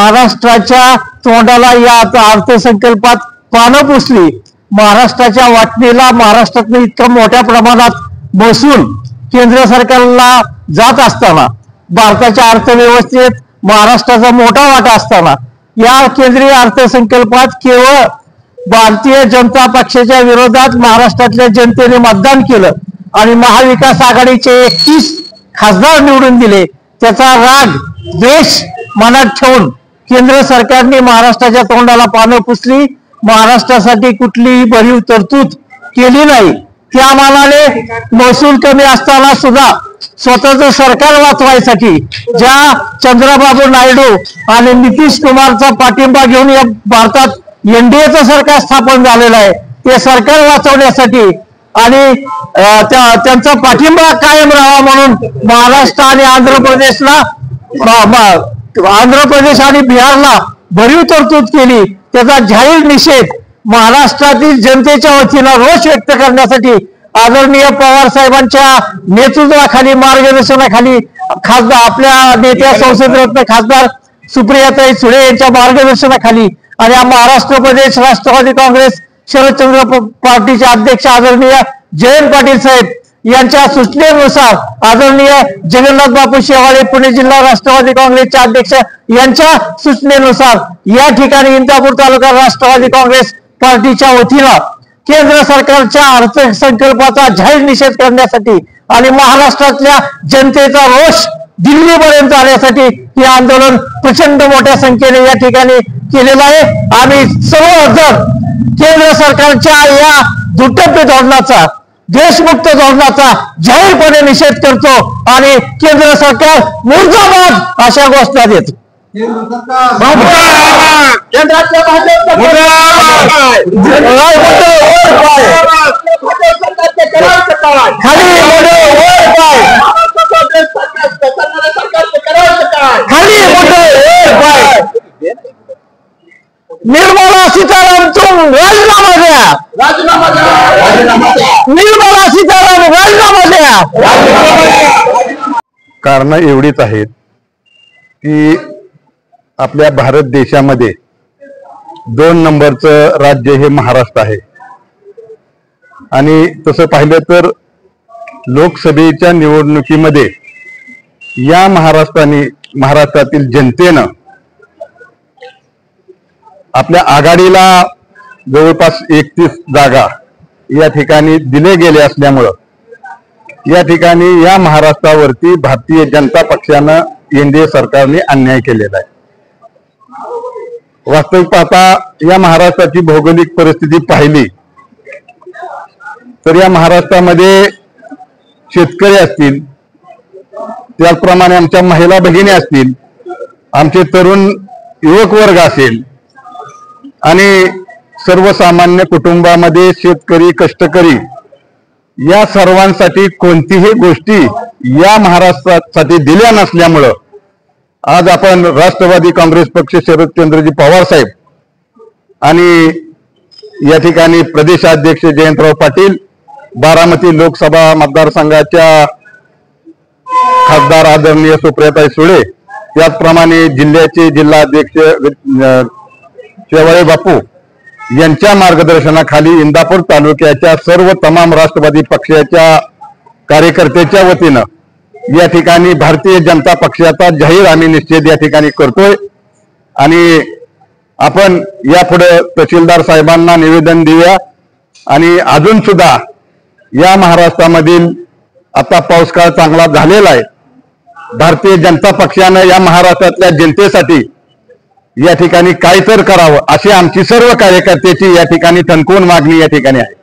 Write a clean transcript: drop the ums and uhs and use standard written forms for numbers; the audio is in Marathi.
महाराष्ट्राच्या तोंडाला या अर्थसंकल्पात पानं पुसली। महाराष्ट्राच्या वाटणीला महाराष्ट्रातून इतकं मोठ्या प्रमाणात महसूल केंद्र सरकारला जात असताना, भारताच्या अर्थव्यवस्थेत महाराष्ट्राचा मोठा वाटा असताना, या केंद्रीय अर्थसंकल्पात केवळ भारतीय जनता पक्षाच्या विरोधात महाराष्ट्रातल्या जनतेने मतदान केलं आणि महाविकास आघाडीचे 31 खासदार निवडून दिले। त्याचा राग द्वेष मनात ठेवून केंद्र सरकारने महाराष्ट्राच्या तोंडाला पानं पुसली। महाराष्ट्रासाठी कुठलीही भरीव तरतूद केली नाही। त्या मानाने महसूल कमी असताना सुद्धा स्वतःचं सरकार वाचवायसाठी ज्या चंद्रबाबू नायडू आणि नितीश कुमारचा पाठिंबा घेऊन या भारतात एनडीएचं सरकार स्थापन झालेलं आहे, ते सरकार वाचवण्यासाठी आणि त्यांचा पाठिंबा कायम राहावा म्हणून महाराष्ट्र आणि आंध्र प्रदेश आणि बिहारला भरीव तरतूद केली। त्याचा जाहीर निषेध महाराष्ट्रातील जनतेच्या वतीनं रोष व्यक्त करण्यासाठी आदरणीय पवार साहेबांच्या नेतृत्वाखाली, मार्गदर्शनाखाली खासदार आपल्या नेत्या संसदरत्न खासदार सुप्रियाताई सुळे यांच्या मार्गदर्शनाखाली आणि महाराष्ट्र प्रदेश राष्ट्रवादी काँग्रेस शरदचंद्र पार्टीचे अध्यक्ष आदरणीय जयंत पाटील साहेब यांच्या सूचनेनुसार, आदरणीय जगन्नाथ बापू शेवाळे पुणे जिल्हा राष्ट्रवादी काँग्रेसचे अध्यक्ष यांच्या सूचनेनुसार या ठिकाणी इंदापूर तालुका राष्ट्रवादी काँग्रेस पार्टीच्या वतीनं केंद्र सरकारच्या अर्थसंकल्पाचा जाहीर निषेध करण्यासाठी आणि महाराष्ट्रातल्या जनतेचा रोष दिल्लीपर्यंत आण्यासाठी हे आंदोलन प्रचंड मोठ्या संख्येने या ठिकाणी केलेलं आहे। आम्ही सर्वजण केंद्र सरकारच्या या दुटप्पी धोरणाचा, देशमुक्त धोरणाचा जाहीरपणे निषेध करतो आणि केंद्र सरकार मुर्दाबाद अशा घोषणा देतो। निर्मला सीताराम तुम राजीनामा द्या, निर्मला सीताराम राजीनामा द्या। कारण एवढीच आहेत की आपल्या भारत देशामध्ये 2 नंबरचं राज्य हे महाराष्ट्र आहे आणि तसं पाहिलं तर लोकसभेच्या निवडणुकीमध्ये या महाराष्ट्रातील जनतेनं आपल्या आघाडीला जवळपास 31 जागा या ठिकाणी दिले गेले असल्यामुळं या ठिकाणी या महाराष्ट्रावरती भारतीय जनता पक्षानं एनडीए सरकारने अन्याय केलेला आहे। वास्तविक पाहता या महाराष्ट्राची भौगोलिक परिस्थिती पाहिली तर या महाराष्ट्रामध्ये शेतकरी असतील, त्याचप्रमाणे आमच्या महिला भगिनी असतील, आमचे तरुण युवक वर्ग असेल आणि सर्वसामान्य कुटुंबामध्ये शेतकरी, कष्टकरी या सर्वांसाठी कोणतीही गोष्टी या महाराष्ट्रासाठी दिल्या नसल्यामुळं आज आपण राष्ट्रवादी काँग्रेस पक्ष शरदचंद्रजी पवार साहेब आणि या ठिकाणी प्रदेशाध्यक्ष जयंतराव पाटील, बारामती लोकसभा मतदारसंघाच्या खासदार आदरणीय सुप्रियाताई सुळे, त्याचप्रमाणे जिल्ह्याचे जिल्हाध्यक्ष शेवाळे बापू यांच्या मार्गदर्शनाखाली इंदापूर तालुक्याच्या सर्व तमाम राष्ट्रवादी पक्षाच्या कार्यकर्त्याच्या वतीनं या ठिकाणी भारतीय जनता पक्षाचा जाहीर आम्ही निषेध या ठिकाणी करतोय आणि आपण यापुढे तहसीलदार साहेबांना निवेदन देऊया आणि अजून सुद्धा या महाराष्ट्रामधील आता पाऊस काळ चांगला झालेला आहे। भारतीय जनता पक्षानं या महाराष्ट्रातल्या जनतेसाठी या ठिकाणी काय तर करावं अशी आमची सर्व कार्यकर्त्याची या ठिकाणी ठणकावून मागणी या ठिकाणी आहे।